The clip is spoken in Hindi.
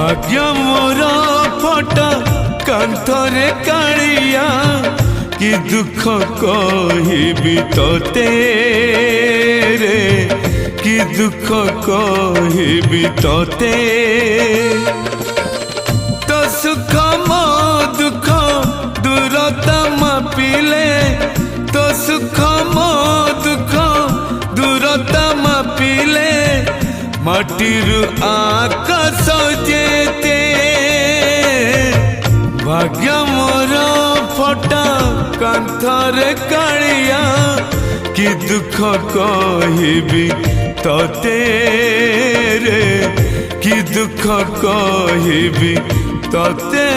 भाग्य मोर फटा कांथरे कालिया कि दुख कहबी तोते रे कि दुख कहबी तोते तो सुख मो दुख दूरता मापिले तो सुख मो दुख दूरता मापिले माटीरु आकाश जेते भाग्य मोर फटा कांथरे कालिया कि दुख कहबी तोते रे कि दुख कहबी तोते।